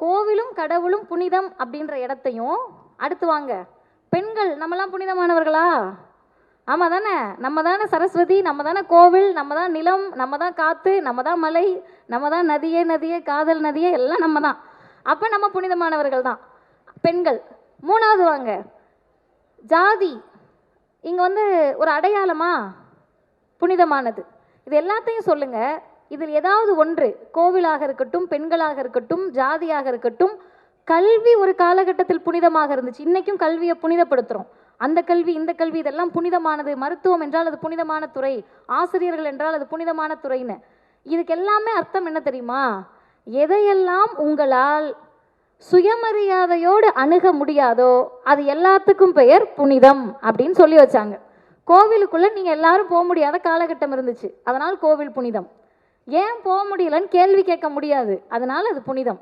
கோவிலும் கடவுளும் புனிதம் அப்படின்ற இடத்தையும் அடுத்து வாங்க, பெண்கள் நம்மலாம் புனிதமானவர்களா? ஆமாம் தானே? நம்ம தானே சரஸ்வதி, நம்ம தானே கோவில், நம்ம தான் நிலம், நம்ம தான் காற்று, நம்ம தான் மலை, நம்ம தான் நதியே நதியே, காதல் நதியே, எல்லாம் நம்ம தான். அப்போ நம்ம புனிதமானவர்கள் தான் பெண்கள். மூணாவது வாங்க, ஜாதி. இங்கே வந்து ஒரு அடையாளமா புனிதமானது. இது எல்லாத்தையும் சொல்லுங்க. இதில் ஏதாவது ஒன்று, கோவிலாக இருக்கட்டும், பெண்களாக இருக்கட்டும், ஜாதியாக இருக்கட்டும், கல்வி ஒரு காலகட்டத்தில் புனிதமாக இருந்துச்சு. இன்னைக்கும் கல்வியை புனிதப்படுத்துகிறோம். அந்த கல்வி, இந்த கல்வி, இதெல்லாம் புனிதமானது. மருத்துவம் என்றால் அது புனிதமான துறை, ஆசிரியர்கள் என்றால் அது புனிதமான துறைன்னு. இதுக்கு எல்லாமே அர்த்தம் என்ன தெரியுமா? எதையெல்லாம் உங்களால் சுயமரியாதையோடு அணுக முடியாதோ அது எல்லாத்துக்கும் பெயர் புனிதம் அப்படின்னு சொல்லி வச்சாங்க. கோவிலுக்குள்ளே நீங்கள் எல்லாரும் போக முடியாத காலகட்டம் இருந்துச்சு, அதனால் கோவில் புனிதம். ஏன் போக முடியலன்னு கேள்வி கேட்க முடியாது, அதனால் அது புனிதம்.